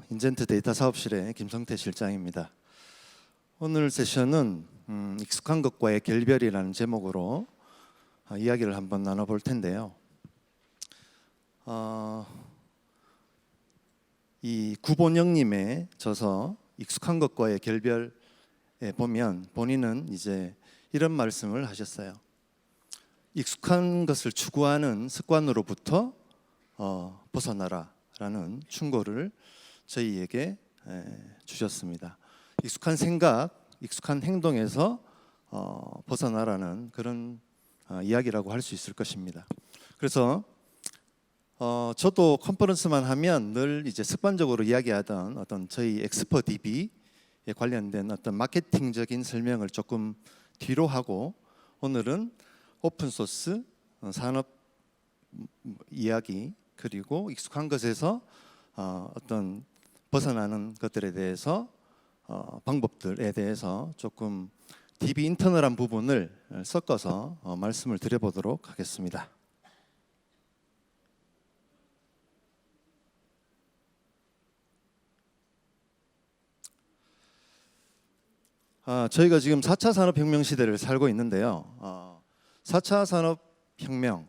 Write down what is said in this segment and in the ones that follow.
인젠트 데이터 사업실의 김성태 실장입니다. 오늘 세션은 익숙한 것과의 결별이라는 제목으로 이야기를 한번 나눠볼 텐데요. 이 구본영님의 저서 익숙한 것과의 결별에 보면 본인은 이제 이런 말씀을 하셨어요. 익숙한 것을 추구하는 습관으로부터 벗어나라라는 충고를 저희에게 주셨습니다. 익숙한 생각, 익숙한 행동에서 벗어나라는 그런 이야기라고 할 수 있을 것입니다. 그래서 저도 컨퍼런스만 하면 늘 이제 습관적으로 이야기하던 어떤 저희 엑스퍼DB에 관련된 어떤 마케팅적인 설명을 조금 뒤로 하고 오늘은 오픈소스, 산업 이야기 그리고 익숙한 것에서 어떤 벗어나는 것들에 대해서 방법들에 대해서 조금 DB 인터널한 부분을 섞어서 말씀을 드려보도록 하겠습니다. 저희가 지금 4차 산업혁명 시대를 살고 있는데요. 4차 산업혁명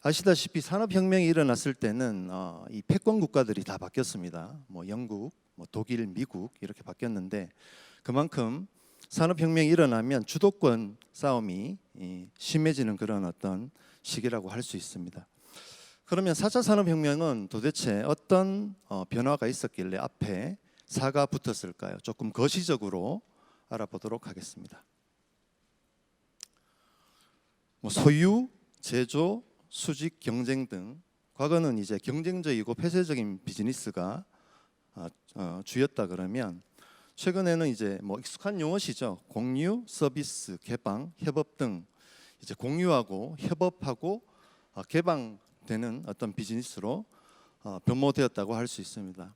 아시다시피 산업혁명이 일어났을 때는 이 패권 국가들이 다 바뀌었습니다. 뭐 영국, 독일, 미국 이렇게 바뀌었는데 그만큼 산업혁명이 일어나면 주도권 싸움이 심해지는 그런 어떤 시기라고 할 수 있습니다. 그러면 4차 산업혁명은 도대체 어떤 변화가 있었길래 앞에 4가 붙었을까요? 조금 거시적으로 알아보도록 하겠습니다. 소유, 제조, 수직, 경쟁 등 과거는 이제 경쟁적이고 폐쇄적인 비즈니스가 주였다 그러면 최근에는 이제 익숙한 용어시죠. 공유, 서비스, 개방, 협업 등 이제 공유하고 협업하고 개방되는 어떤 비즈니스로 변모되었다고 할 수 있습니다.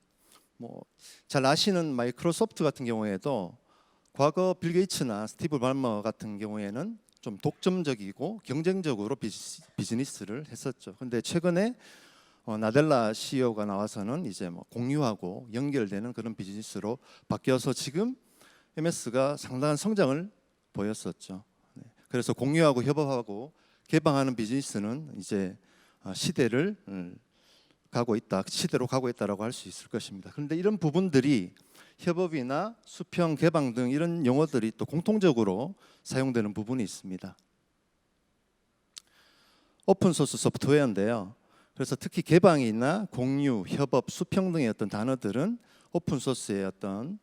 잘 아시는 마이크로소프트 같은 경우에도 과거 빌 게이츠나 스티브 발머 같은 경우에는 좀 독점적이고 경쟁적으로 비즈니스를 했었죠. 근데 최근에 나델라 CEO가 나와서는 이제 공유하고 연결되는 그런 비즈니스로 바뀌어서 지금 MS가 상당한 성장을 보였었죠. 그래서 공유하고 협업하고 개방하는 비즈니스는 이제 시대로 가고 있다라고 할 수 있을 것입니다. 그런데 이런 부분들이 협업이나 수평, 개방 등 이런 용어들이 또 공통적으로 사용되는 부분이 있습니다. 오픈소스 소프트웨어인데요. 그래서 특히 개방이나 공유, 협업, 수평 등의 어떤 단어들은 오픈소스의 어떤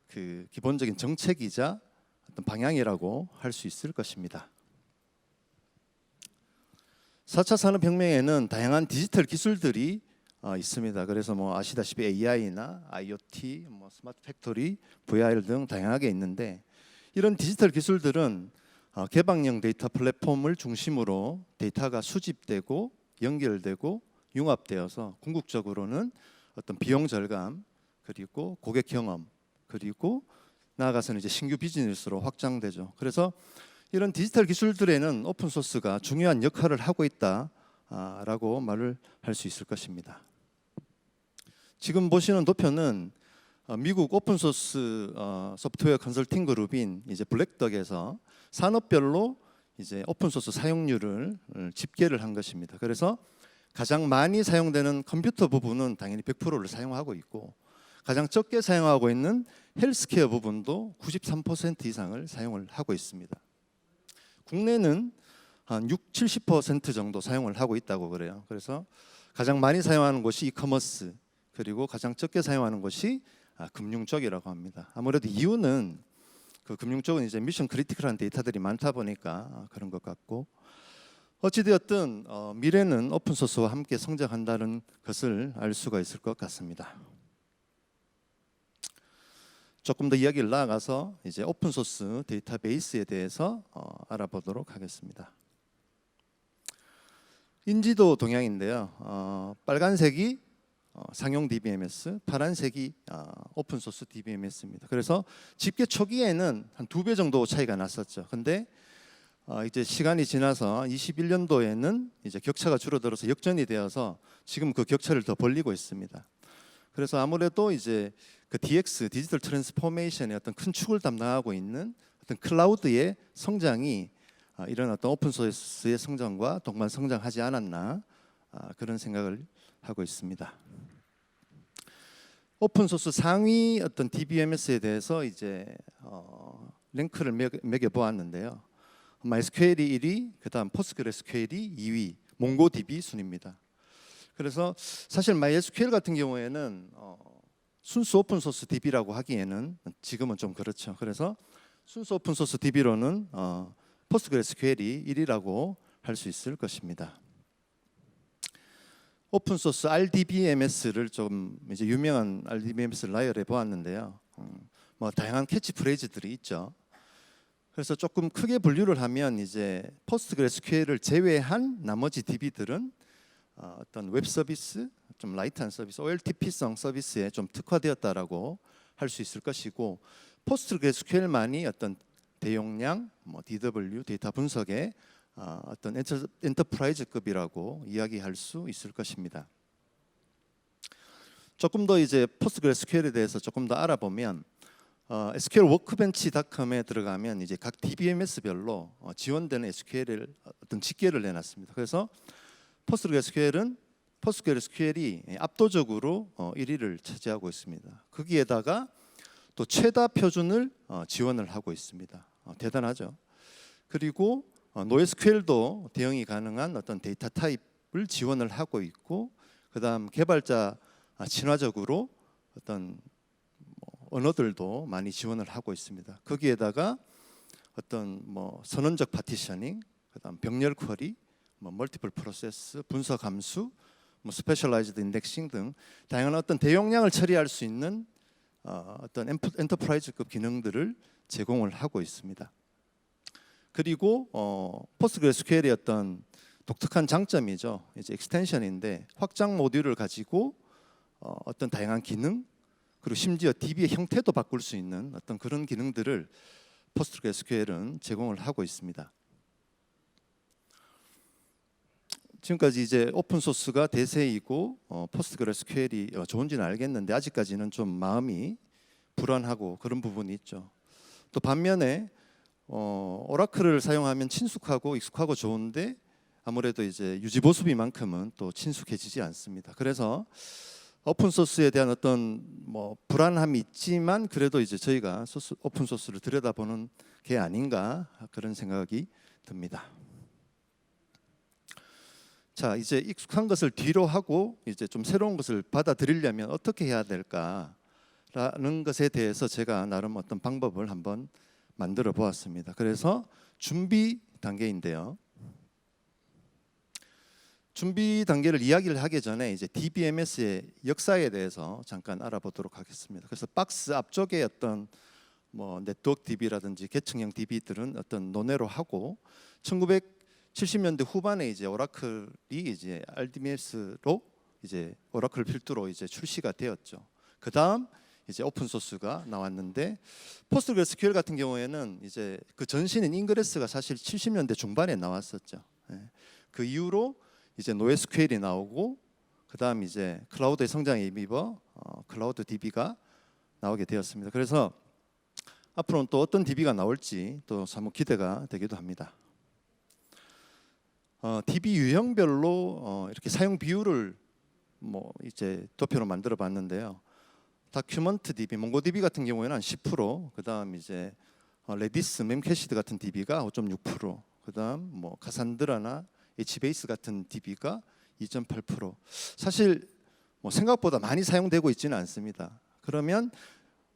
그 기본적인 정책이자 어떤 방향이라고 할 수 있을 것입니다. 4차 산업혁명에는 다양한 디지털 기술들이 있습니다. 그래서 아시다시피 AI나 IoT, 스마트 팩토리, VR 등 다양하게 있는데 이런 디지털 기술들은 개방형 데이터 플랫폼을 중심으로 데이터가 수집되고 연결되고 융합되어서 궁극적으로는 어떤 비용 절감 그리고 고객 경험 그리고 나아가서는 이제 신규 비즈니스로 확장되죠. 그래서 이런 디지털 기술들에는 오픈소스가 중요한 역할을 하고 있다라고 말을 할 수 있을 것입니다. 지금 보시는 도표는 미국 오픈소스 소프트웨어 컨설팅 그룹인 이제 블랙덕에서 산업별로 이제 오픈소스 사용률을 집계를 한 것입니다. 그래서 가장 많이 사용되는 컴퓨터 부분은 당연히 100%를 사용하고 있고 가장 적게 사용하고 있는 헬스케어 부분도 93% 이상을 사용을 하고 있습니다. 국내는 한 70% 정도 사용을 하고 있다고 그래요. 그래서 가장 많이 사용하는 곳이 이커머스 그리고 가장 적게 사용하는 것이 금융 쪽이라고 합니다. 아무래도 이유는 그 금융 쪽은 이제 미션 크리티컬한 데이터들이 많다 보니까 그런 것 같고 어찌되었든 미래는 오픈소스와 함께 성장한다는 것을 알 수가 있을 것 같습니다. 조금 더 이야기를 나아가서 이제 오픈소스 데이터베이스에 대해서 알아보도록 하겠습니다. 인지도 동향인데요. 빨간색이 상용 DBMS, 파란색이 오픈소스 DBMS입니다. 그래서 집계 초기에는 한 2배 정도 차이가 났었죠. 근데 이제 시간이 지나서 21년도에는 이제 격차가 줄어들어서 역전이 되어서 지금 그 격차를 더 벌리고 있습니다. 그래서 아무래도 이제 그 DX 디지털 트랜스포메이션의 어떤 큰 축을 담당하고 있는 어떤 클라우드의 성장이 이런 어떤 오픈 소스의 성장과 동반 성장하지 않았나 그런 생각을 하고 있습니다. 오픈 소스 상위 어떤 DBMS에 대해서 이제 랭크를 매겨 보았는데요. MySQL이 1위, 그다음 PostgreSQL이 2위, 몽고DB 순입니다. 그래서 사실 MySQL 같은 경우에는 순수 오픈 소스 DB라고 하기에는 지금은 좀 그렇죠. 그래서 순수 오픈 소스 DB로는 PostgreSQL이 1위라고 할 수 있을 것입니다. 오픈 소스 RDBMS를 좀 이제 유명한 RDBMS를 나열해 보았는데요. 뭐 다양한 캐치프레이즈들이 있죠. 그래서 조금 크게 분류를 하면 이제 PostgreSQL을 제외한 나머지 DB들은 어떤 웹 서비스, 좀 라이트한 서비스, OLTP성 서비스에 좀 특화되었다라고 할 수 있을 것이고, PostgreSQL만이 어떤 대용량, 뭐 DW 데이터 분석에 어떤 엔터프라이즈급이라고 이야기할 수 있을 것입니다. 조금 더 이제 PostgreSQL에 대해서 조금 더 알아보면 SQLWorkbench.com에 들어가면 이제 각 DBMS별로 지원되는 SQL을 어떤 집계를 내놨습니다. 그래서 PostgreSQL이 압도적으로 1위를 차지하고 있습니다. 거기에다가 또 최다 표준을 지원을 하고 있습니다. 대단하죠. 그리고 NoSQL도 대응이 가능한 어떤 데이터 타입을 지원을 하고 있고, 그다음 개발자 친화적으로 어떤 언어들도 많이 지원을 하고 있습니다. 거기에다가 어떤 뭐 선언적 파티셔닝, 그다음 병렬 쿼리, 뭐 멀티플 프로세스, 분석 함수, 뭐 스페셜라이즈드 인덱싱 등 다양한 어떤 대용량을 처리할 수 있는 어떤 엔터프라이즈급 기능들을 제공을 하고 있습니다. 그리고 PostgreSQL의 어떤 독특한 장점이죠. 이제 익스텐션인데 확장 모듈을 가지고 어떤 다양한 기능, 그리고 심지어 DB의 형태도 바꿀 수 있는 어떤 그런 기능들을 PostgreSQL은 제공을 하고 있습니다. 지금까지 이제 오픈 소스가 대세이고 PostgreSQL이 좋은지는 알겠는데 아직까지는 좀 마음이 불안하고 그런 부분이 있죠. 또 반면에 오라클을 사용하면 친숙하고 익숙하고 좋은데 아무래도 이제 유지 보수비만큼은 또 친숙해지지 않습니다. 그래서 오픈 소스에 대한 어떤 뭐 불안함이 있지만 그래도 이제 저희가 오픈 소스를 들여다보는 게 아닌가 그런 생각이 듭니다. 자, 이제 익숙한 것을 뒤로 하고 이제 좀 새로운 것을 받아들이려면 어떻게 해야 될까라는 것에 대해서 제가 나름 어떤 방법을 한번 만들어 보았습니다. 그래서 준비 단계인데요. 준비 단계를 이야기를 하기 전에 이제 DBMS의 역사에 대해서 잠깐 알아보도록 하겠습니다. 그래서 박스 앞쪽에 어떤 뭐 네트워크 DB라든지 계층형 DB들은 어떤 논외로 하고 1970년대 후반에 이제 오라클이 이제 RDBMS로 이제 오라클 필두로 이제 출시가 되었죠. 그 다음 이제 오픈 소스가 나왔는데 PostgreSQL 같은 경우에는 이제 그 전신인 인그레스가 사실 70년대 중반에 나왔었죠. 그 이후로 이제 NoSQL이 나오고 그 다음 이제 클라우드의 성장에 힘입어 클라우드 DB가 나오게 되었습니다. 그래서 앞으로는 또 어떤 DB가 나올지 또 사뭇 기대가 되기도 합니다. DB 유형별로 이렇게 사용 비율을 뭐 이제 도표로 만들어 봤는데요. 다큐먼트 DB, 몽고DB 같은 경우에는 한 10%, 그다음 이제 레디스, 멤캐시드 같은 DB가 5.6%, 그다음 뭐 카산드라나 HBase 같은 DB가 2.8%. 사실 뭐 생각보다 많이 사용되고 있지는 않습니다. 그러면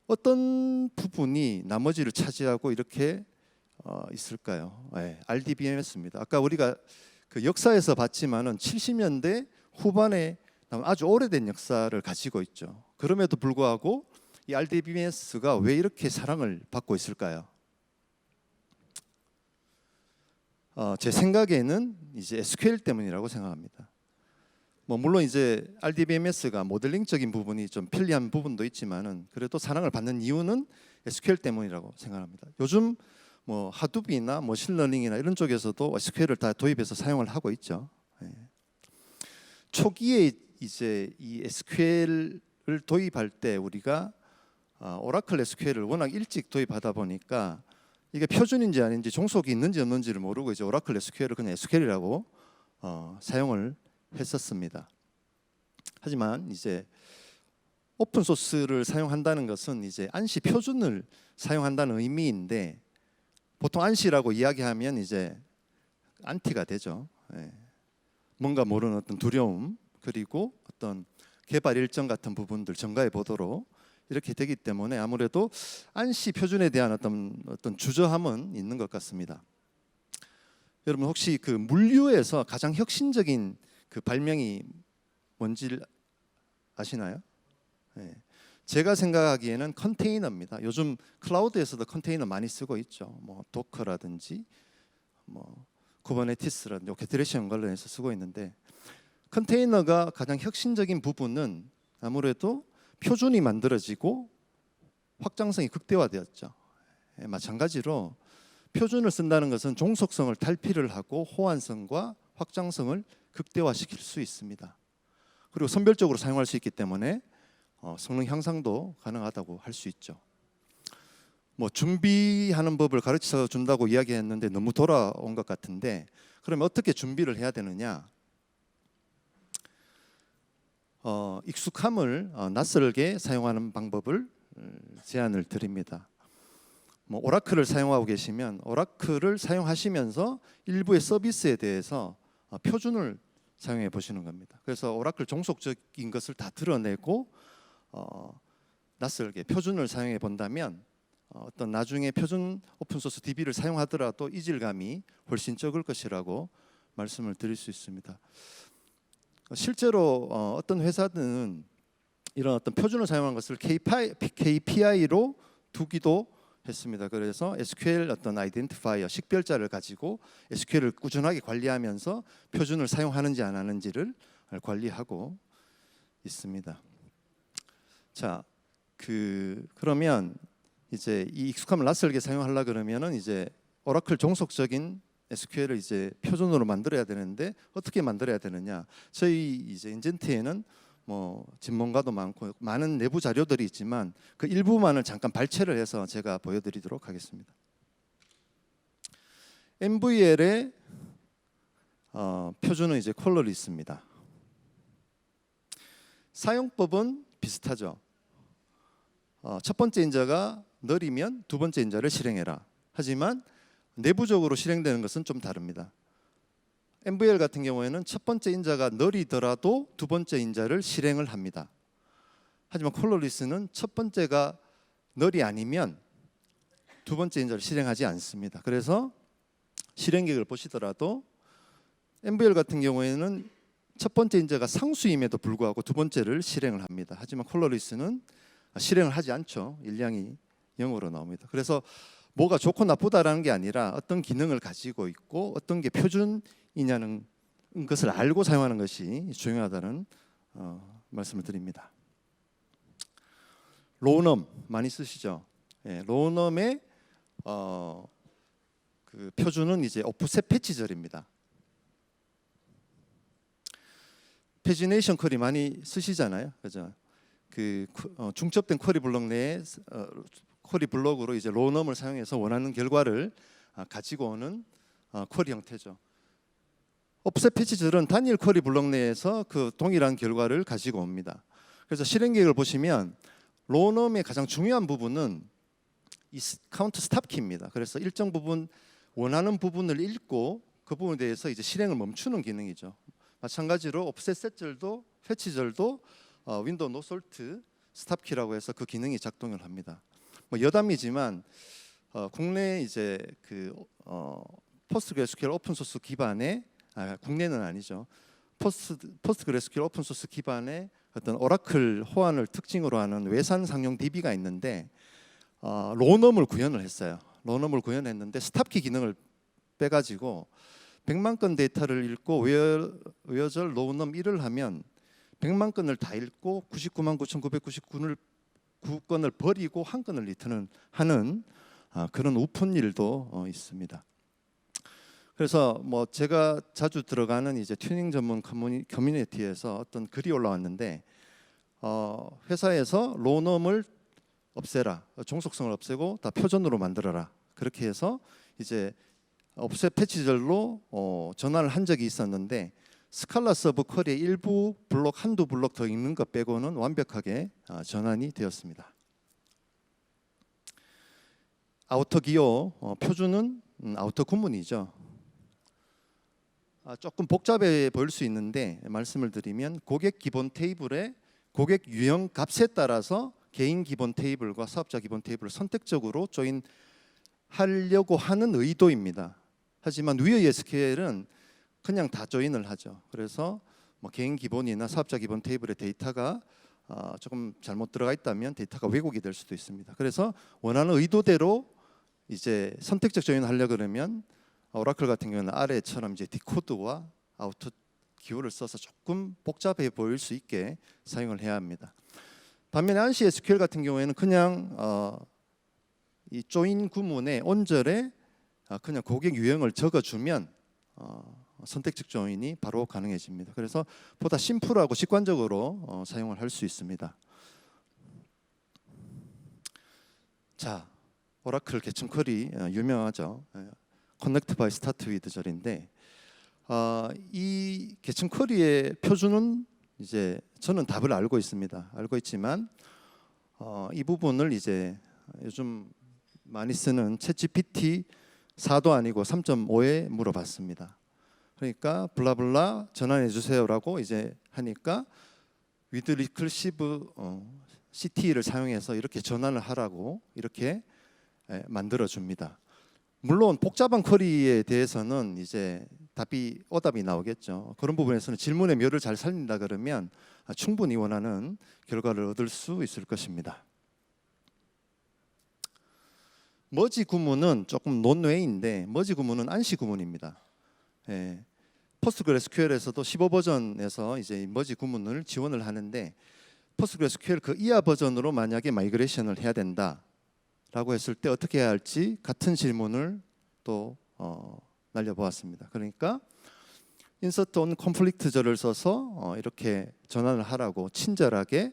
어떤 부분이 나머지를 차지하고 이렇게 있을까요? RDBMS입니다. 아까 우리가 그 역사에서 봤지만은 70년대 후반에 아주 오래된 역사를 가지고 있죠. 그럼에도 불구하고 이 RDBMS가 왜 이렇게 사랑을 받고 있을까요? 제 생각에는 이제 SQL 때문이라고 생각합니다. 뭐 물론 이제 RDBMS가 모델링적인 부분이 좀 편리한 부분도 있지만은 그래도 사랑을 받는 이유는 SQL 때문이라고 생각합니다. 요즘 뭐 하두비나 머신러닝이나 이런 쪽에서도 SQL을 다 도입해서 사용을 하고 있죠. 초기에 이제 이 SQL을 도입할 때 우리가 오라클 SQL을 워낙 일찍 도입하다 보니까 이게 표준인지 아닌지 종속이 있는지 없는지를 모르고 이제 오라클 SQL을 그냥 SQL이라고 사용을 했었습니다. 하지만 이제 오픈 소스를 사용한다는 것은 이제 안시 표준을 사용한다는 의미인데, 보통 안시라고 이야기하면 이제 안티가 되죠. 뭔가 모르는 어떤 두려움, 그리고 어떤 개발 일정 같은 부분들 점가해 보도록 이렇게 되기 때문에 아무래도 안시 표준에 대한 어떤 주저함은 있는 것 같습니다. 여러분 혹시 그 물류에서 가장 혁신적인 그 발명이 뭔지 아시나요? 제가 생각하기에는 컨테이너입니다. 요즘 클라우드에서도 컨테이너 많이 쓰고 있죠. 뭐 도커라든지 뭐 쿠버네티스라든지 오케트레이션 관련해서 쓰고 있는데, 컨테이너가 가장 혁신적인 부분은 아무래도 표준이 만들어지고 확장성이 극대화되었죠. 마찬가지로 표준을 쓴다는 것은 종속성을 탈피를 하고 호환성과 확장성을 극대화시킬 수 있습니다. 그리고 선별적으로 사용할 수 있기 때문에 성능 향상도 가능하다고 할 수 있죠. 뭐 준비하는 법을 가르쳐 준다고 이야기했는데 너무 돌아온 것 같은데, 그러면 어떻게 준비를 해야 되느냐? 익숙함을 낯설게 사용하는 방법을 제안을 드립니다. 뭐 오라클을 사용하고 계시면 오라클을 사용하시면서 일부의 서비스에 대해서 표준을 사용해 보시는 겁니다. 그래서 오라클 종속적인 것을 다 드러내고 낯설게 표준을 사용해 본다면 어떤 나중에 표준 오픈소스 DB를 사용하더라도 이질감이 훨씬 적을 것이라고 말씀을 드릴 수 있습니다. 실제로 어떤 회사는 이런 어떤 표준을 사용하는 것을 KPI로 두기도 했습니다. 그래서 SQL 어떤 아이덴티파이어 식별자를 가지고 SQL을 꾸준하게 관리하면서 표준을 사용하는지 안 하는지를 관리하고 있습니다. 자, 그러면 이제 이 익숙함을 낯설게 사용하려 그러면은 이제 오라클 종속적인 SQL을 이제 표준으로 만들어야 되는데 어떻게 만들어야 되느냐? 저희 이제 인젠트에는 뭐 전문가도 많고 많은 내부 자료들이 있지만 그 일부만을 잠깐 발췌를 해서 제가 보여드리도록 하겠습니다. MVL의 표준은 이제 콜러리 있습니다. 사용법은 비슷하죠. 첫 번째 인자가 널이면 두 번째 인자를 실행해라. 하지만 내부적으로 실행되는 것은 좀 다릅니다. MVL 같은 경우에는 첫 번째 인자가 널이더라도 두 번째 인자를 실행을 합니다. 하지만 콜러리스는 첫 번째가 널이 아니면 두 번째 인자를 실행하지 않습니다. 그래서 실행 계획을 보시더라도 MVL 같은 경우에는 첫 번째 인자가 상수임에도 불구하고 두 번째를 실행을 합니다. 하지만 콜러리스는 실행을 하지 않죠. 일량이 0으로 나옵니다. 그래서 뭐가 좋고 나쁘다라는 게 아니라 어떤 기능을 가지고 있고 어떤 게 표준이냐는 것을 알고 사용하는 것이 중요하다는 말씀을 드립니다. 로넘 많이 쓰시죠? 로넘의 그 표준은 이제 오프셋 패치절입니다. 패지네이션 쿼리 많이 쓰시잖아요, 그죠? 그 중첩된 쿼리 블록 내에 쿼리 블록으로 이제 로넘을 사용해서 원하는 결과를 가지고 오는 쿼리 형태죠. 오프셋 패치절은 단일 쿼리 블록 내에서 그 동일한 결과를 가지고 옵니다. 그래서 실행 계획을 보시면 로넘의 가장 중요한 부분은 이 카운트 스탑 키입니다. 그래서 일정 부분 원하는 부분을 읽고 그 부분에 대해서 이제 실행을 멈추는 기능이죠. 마찬가지로 오프셋 셋절도 패치절도 윈도우 노솔트 스탑 키라고 해서 그 기능이 작동을 합니다. 뭐 여담이지만 국내 이제 그 포스트그레스QL 오픈 소스 기반의 국내는 아니죠. 포스트그레스QL 오픈 소스 기반의 어떤 오라클 호환을 특징으로 하는 외산 상용 DB가 있는데 로넘을 구현을 했어요. 로넘을 구현했는데 스탑키 기능을 빼가지고 100만 건 데이터를 읽고 외어절 로넘 1을 하면 100만 건을 다 읽고 99만 9,999건을 버리고 한 건을 리턴을 하는 그런 오픈 일도 있습니다. 그래서 뭐 제가 자주 들어가는 이제 튜닝 전문 커뮤니티에서 어떤 글이 올라왔는데 회사에서 로넘을 없애라, 종속성을 없애고 다 표준으로 만들어라. 그렇게 해서 이제 옵셋 패치절로 전환을 한 적이 있었는데 스칼라 서브 쿼리의 일부 블록, 한두 블록 더 읽는 것 빼고는 완벽하게 전환이 되었습니다. 아우터 기호 표준은 아우터 구문이죠. 조금 복잡해 보일 수 있는데 말씀을 드리면 고객 기본 테이블에 고객 유형 값에 따라서 개인 기본 테이블과 사업자 기본 테이블을 선택적으로 조인하려고 하는 의도입니다. 하지만 위의 SQL은 그냥 다 조인을 하죠. 그래서 뭐 개인 기본이나 사업자 기본 테이블에 데이터가 조금 잘못 들어가 있다면 데이터가 왜곡이 될 수도 있습니다. 그래서 원하는 의도대로 이제 선택적 조인하려 그러면 오라클 같은 경우는 아래처럼 이제 디코드와 아우터 기호를 써서 조금 복잡해 보일 수 있게 사용을 해야 합니다. 반면에 안시 SQL 같은 경우에는 그냥 이 조인 구문의 온절에 그냥 고객 유형을 적어주면 선택적 조인이 바로 가능해집니다. 그래서 보다 심플하고 직관적으로 사용을 할 수 있습니다. 자, 오라클 계층 쿼리 유명하죠. Connect by Start with 절인데 이 계층 쿼리의 표준은 이제 저는 답을 알고 있습니다. 알고 있지만 이 부분을 이제 요즘 많이 쓰는 챗GPT 4도 아니고 3.5에 물어봤습니다. 그러니까 블라블라 전환해 주세요라고 이제 하니까 with recursive CT를 사용해서 이렇게 전환을 하라고 이렇게 만들어 줍니다. 물론 복잡한 쿼리에 대해서는 이제 오답이 나오겠죠. 그런 부분에서는 질문의 묘를 잘 살린다 그러면 충분히 원하는 결과를 얻을 수 있을 것입니다. 머지 구문은 조금 논외인데 머지 구문은 안시 구문입니다. 포스트그레스QL에서도 15 버전에서 이제 머지 구문을 지원을 하는데 포스트그레스QL 그 이하 버전으로 만약에 마이그레이션을 해야 된다라고 했을 때 어떻게 해야 할지 같은 질문을 또 날려보았습니다. 그러니까 insert on conflict절을 써서 이렇게 전환을 하라고 친절하게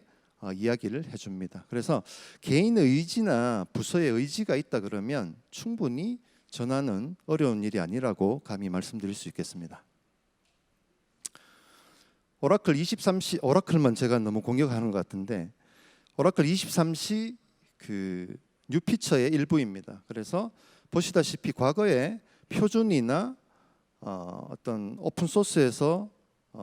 이야기를 해줍니다. 그래서 개인의 의지나 부서의 의지가 있다 그러면 충분히 전환은 어려운 일이 아니라고 감히 말씀드릴 수 있겠습니다. 오라클 23시 오라클만 제가 너무 공격하는 것 같은데 오라클 23시 그 뉴피처의 일부입니다. 그래서 보시다시피 과거에 표준이나 어떤 오픈 소스에서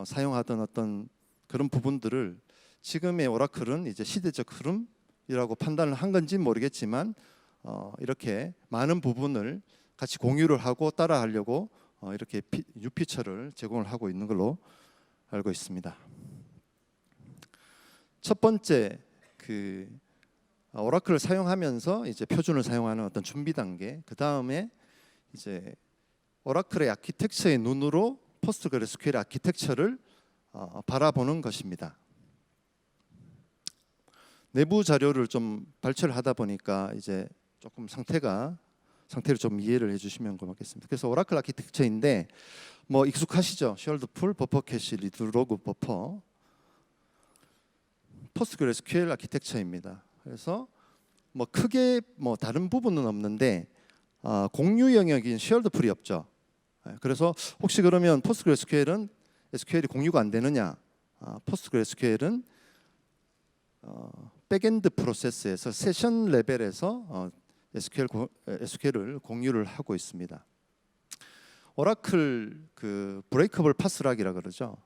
사용하던 어떤 그런 부분들을 지금의 오라클은 이제 시대적 흐름이라고 판단을 한 건지 모르겠지만 이렇게 많은 부분을 같이 공유를 하고 따라하려고 이렇게 뉴피처를 제공을 하고 있는 걸로 알고 있습니다. 첫 번째 그 오라클을 사용하면서 이제 표준을 사용하는 어떤 준비 단계, 그 다음에 이제 오라클의 아키텍처의 눈으로 포스트그레스QL 아키텍처를 바라보는 것입니다. 내부 자료를 좀 발췌를 하다 보니까 이제 조금 상태를 좀 이해를 해주시면 고맙겠습니다. 그래서 오라클 아키텍처인데 뭐 익숙하시죠? 숄드풀, 버퍼 캐시, 리드 로그 버퍼, 포스트그레스QL 아키텍처입니다. 그래서 뭐 크게 뭐 다른 부분은 없는데 공유 영역인 쉐어드풀이 없죠. 그래서 혹시 그러면 포스트그레스QL은 SQL이 공유가 안 되느냐? 포스트그레스QL은 백엔드 프로세스에서 세션 레벨에서 SQL을 공유를 하고 있습니다. 오라클 그 브레이커블 파스락이라 그러죠.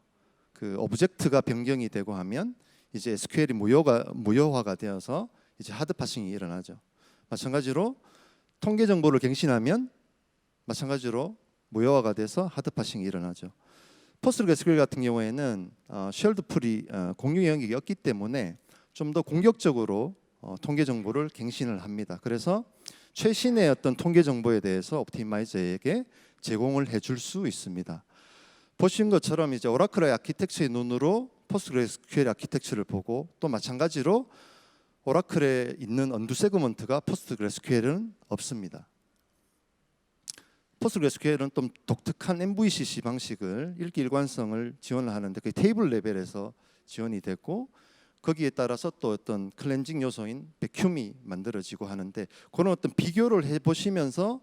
그 오브젝트가 변경이 되고 하면 이제 SQL이 무효화가 되어서 이제 하드 파싱이 일어나죠. 마찬가지로 통계 정보를 갱신하면 마찬가지로 무효화가 돼서 하드 파싱이 일어나죠. 포스트그레스QL 같은 경우에는 쉘드풀이 공유 영역이 없기 때문에 좀 더 공격적으로 통계 정보를 갱신을 합니다. 그래서 최신의 어떤 통계 정보에 대해서 옵티마이저에게 제공을 해줄 수 있습니다. 보신 것처럼 이제 오라클의 아키텍처의 눈으로 포스트그레스QL 아키텍처를 보고 또 마찬가지로 오라클에 있는 언두 세그먼트가 포스트그레스QL은 없습니다. 포스트그레스QL은 좀 독특한 MVCC 방식을 읽기 일관성을 지원을 하는데 그 테이블 레벨에서 지원이 됐고 거기에 따라서 또 어떤 클렌징 요소인 백큐미 만들어지고 하는데 그런 어떤 비교를 해보시면서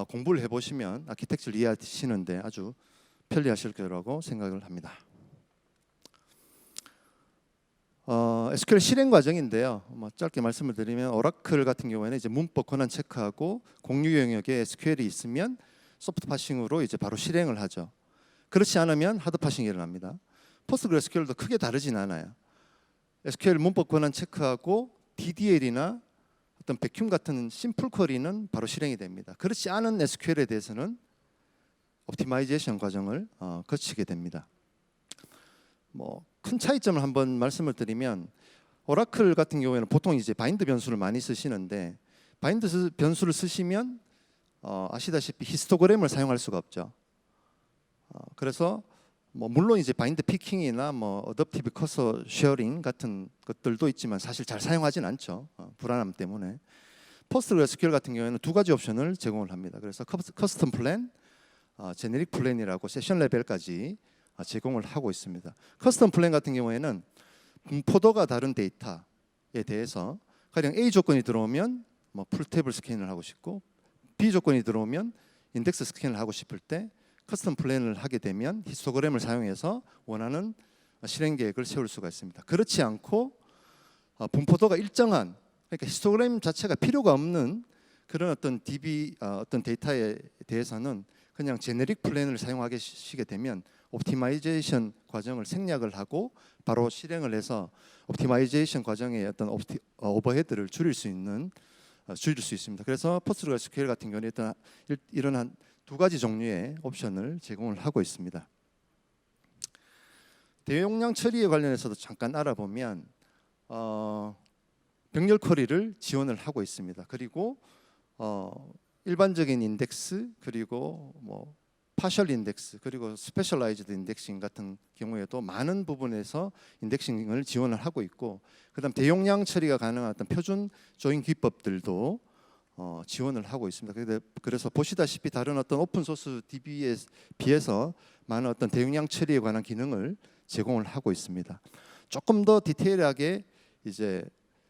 공부를 해보시면 아키텍처를 이해하시는데 아주 편리하실 거라고 생각을 합니다. SQL 실행 과정인데요. 짧게 말씀을 드리면 오라클 같은 경우에는 이제 문법 권한 체크하고 공유 영역에 SQL이 있으면 소프트 파싱으로 이제 바로 실행을 하죠. 그렇지 않으면 하드 파싱이 일어납니다. 포스트그레스QL도 크게 다르진 않아요. SQL 문법 권한 체크하고 DDL이나 어떤 백큐ම් 같은 심플 쿼리는 바로 실행이 됩니다. 그렇지 않은 SQL에 대해서는 옵티마이제이션 과정을 거치게 됩니다. 큰 차이점을 한번 말씀을 드리면 오라클 같은 경우에는 보통 이제 바인드 변수를 많이 쓰시는데 바인드 변수를 쓰시면 아시다시피 히스토그램을 사용할 수가 없죠. 그래서 물론 이제 바인드 피킹이나 어댑티브 커서 쉐어링 같은 것들도 있지만 사실 잘 사용하진 않죠. 불안함 때문에. 포스트그레스QL 같은 경우에는 두 가지 옵션을 제공을 합니다. 그래서 커스텀 플랜, 제네릭 플랜이라고 세션 레벨까지 제공을 하고 있습니다. 커스텀 플랜 같은 경우에는 분포도가 다른 데이터에 대해서 가령 A 조건이 들어오면 풀탭을 스캔을 하고 싶고 B 조건이 들어오면 인덱스 스캔을 하고 싶을 때 커스텀 플랜을 하게 되면 히스토그램을 사용해서 원하는 실행 계획을 세울 수가 있습니다. 그렇지 않고 분포도가 일정한 그러니까 히스토그램 자체가 필요가 없는 그런 어떤 DB 어떤 데이터에 대해서는 그냥 제네릭 플랜을 사용하시게 되면 옵티마이제이션 과정을 생략을 하고 바로 실행을 해서 옵티마이제이션 과정의 어떤 오버헤드를 줄일 수 있습니다. 그래서 포스트그레스QL 같은 경우는 일단 이런 한 두 가지 종류의 옵션을 제공을 하고 있습니다. 대용량 처리에 관련해서도 잠깐 알아보면 병렬 쿼리를 지원을 하고 있습니다. 그리고 일반적인 인덱스 그리고 파셜 인덱스 그리고 스페셜라이즈드 인덱싱 같은 경우에도 많은 부분에서 인덱싱을 지원을 하고 있고 그다음 대용량 처리가 가능한 어떤 표준 조인 기법들도 지원을 하고 있습니다. 그래서 보시다시피 다른 어떤 오픈 소스 DB에 비해서 많은 어떤 대용량 처리에 관한 기능을 제공을 하고 있습니다. 조금 더 디테일하게 이제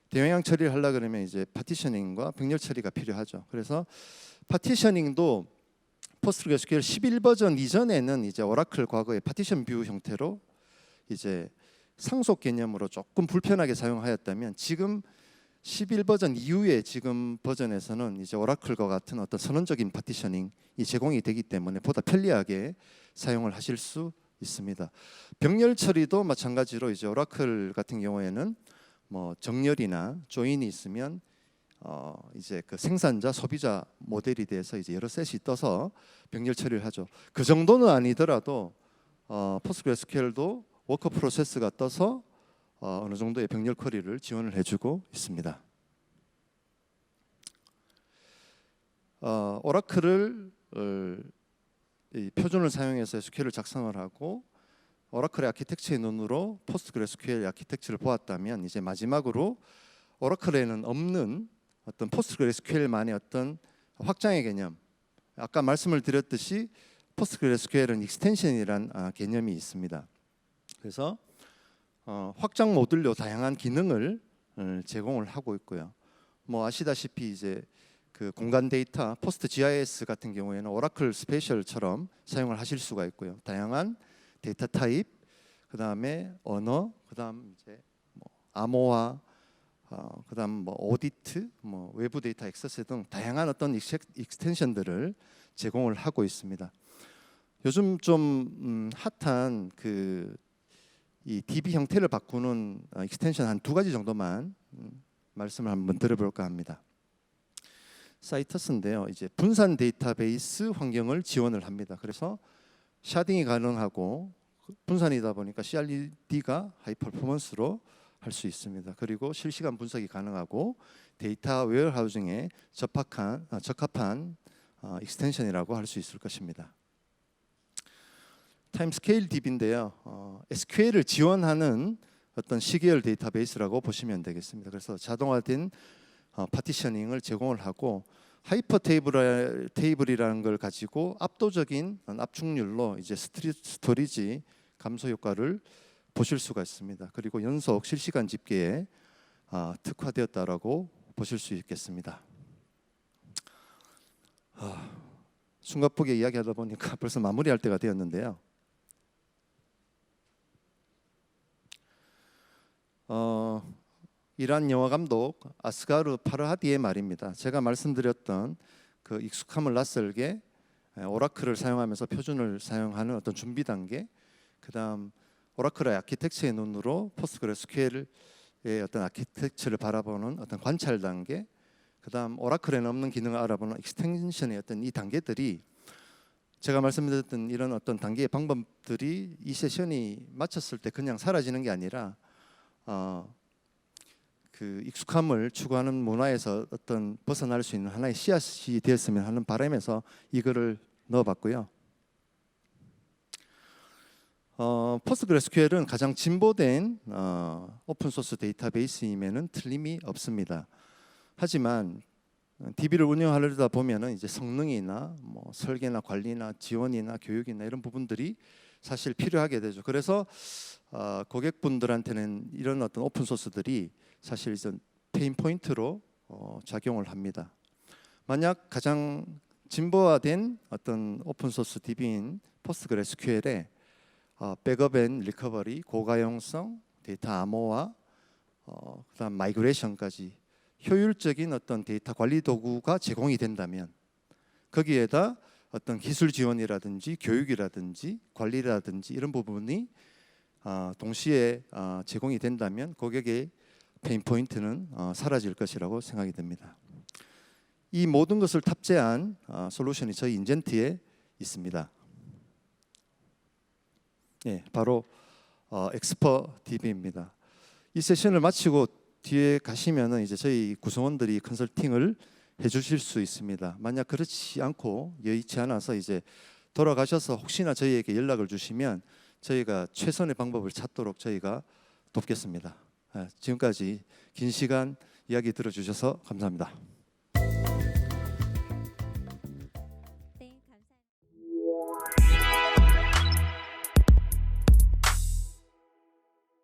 대용량 처리를 하려 그러면 이제 파티셔닝과 병렬 처리가 필요하죠. 그래서 파티셔닝도 포스트그레스QL 11 버전 이전에는 이제 오라클 과거의 파티션 뷰 형태로 이제 상속 개념으로 조금 불편하게 사용하였다면 지금 11 버전 이후에 지금 버전에서는 이제 오라클과 같은 어떤 선언적인 파티셔닝이 제공이 되기 때문에 보다 편리하게 사용을 하실 수 있습니다. 병렬 처리도 마찬가지로 이제 오라클 같은 경우에는 정렬이나 조인이 있으면 이제 그 생산자 소비자 모델이 돼서 이제 여러 셋이 떠서 병렬 처리를 하죠. 그 정도는 아니더라도 포스트그레스QL도 워커 프로세스가 떠서 어느 정도의 병렬 쿼리를 지원을 해주고 있습니다. 오라클을 이 표준을 사용해서 SQL을 작성을 하고 오라클의 아키텍처의 눈으로 포스트그레스QL 아키텍처를 보았다면 이제 마지막으로 오라클에는 없는 어떤 포스트그레스QL만의 어떤 확장의 개념 아까 말씀을 드렸듯이 포스트그레스QL은 익스텐션이란 개념이 있습니다. 그래서 확장 모듈로 다양한 기능을 제공을 하고 있고요. 아시다시피 이제 그 공간 데이터 포스트 GIS 같은 경우에는 오라클 스페셜처럼 사용을 하실 수가 있고요. 다양한 데이터 타입, 그다음에 언어, 그다음 이제 암호화, 그다음 오디트, 외부 데이터 액세스 등 다양한 어떤 익스텐션들을 제공을 하고 있습니다. 요즘 좀 핫한 이 DB 형태를 바꾸는 익스텐션 한 두 가지 정도만 말씀을 한번 들어볼까 합니다. 사이터스인데요. 이제 분산 데이터베이스 환경을 지원을 합니다. 그래서 샤딩이 가능하고 분산이다 보니까 CRD가 하이 퍼포먼스로 할 수 있습니다. 그리고 실시간 분석이 가능하고 데이터 웨어하우징에 적합한 익스텐션이라고 할 수 있을 것입니다. 타임스케일 DB인데요. SQL을 지원하는 어떤 시계열 데이터베이스라고 보시면 되겠습니다. 그래서 자동화된 파티셔닝을 제공을 하고 하이퍼 테이블이라는 걸 가지고 압도적인 압축률로 이제 스토리지 감소 효과를 보실 수가 있습니다. 그리고 연속 실시간 집계에 특화되었다라고 보실 수 있겠습니다. 숨가쁘게 이야기하다 보니까 벌써 마무리할 때가 되었는데요. 이란 영화 감독 아스가르 파르하디의 말입니다. 제가 말씀드렸던 그 익숙함을 낯설게 오라클을 사용하면서 표준을 사용하는 어떤 준비 단계, 그다음 오라클의 아키텍처의 눈으로 포스트그레스QL의 어떤 아키텍처를 바라보는 어떤 관찰 단계, 그다음 오라클에는 없는 기능을 알아보는 익스텐션의 어떤 이 단계들이, 제가 말씀드렸던 이런 어떤 단계의 방법들이 이 세션이 마쳤을 때 그냥 사라지는 게 아니라 그 익숙함을 추구하는 문화에서 어떤 벗어날 수 있는 하나의 씨앗이 되었으면 하는 바람에서 이거를 넣어봤고요. 포스트그레스QL은 가장 진보된 오픈소스 데이터베이스임에는 틀림이 없습니다. 하지만 DB를 운영하려다 보면은 이제 성능이나 뭐 설계나 관리나 지원이나 교육이나 이런 부분들이 사실 필요하게 되죠. 그래서 고객분들한테는 이런 어떤 오픈 소스들이 사실 이제 페인 포인트로 작용을 합니다. 만약 가장 진보화된 어떤 오픈 소스 DB인 포스트그레스QL에 백업 앤 리커버리, 고가용성, 데이터 암호화, 그다음 마이그레이션까지 효율적인 어떤 데이터 관리 도구가 제공이 된다면, 거기에다 어떤 기술 지원이라든지 교육이라든지 관리라든지 이런 부분이 동시에 제공이 된다면 고객의 페인 포인트는 사라질 것이라고 생각이 됩니다. 이 모든 것을 탑재한 솔루션이 저희 인젠트에 있습니다. 예, 바로 엑스퍼 DB입니다. 이 세션을 마치고 뒤에 가시면은 이제 저희 구성원들이 컨설팅을 해주실 수 있습니다. 만약 그렇지 않고 여의치 않아서 이제 돌아가셔서 혹시나 저희에게 연락을 주시면 저희가 최선의 방법을 찾도록 저희가 돕겠습니다. 지금까지 긴 시간 이야기 들어주셔서 감사합니다.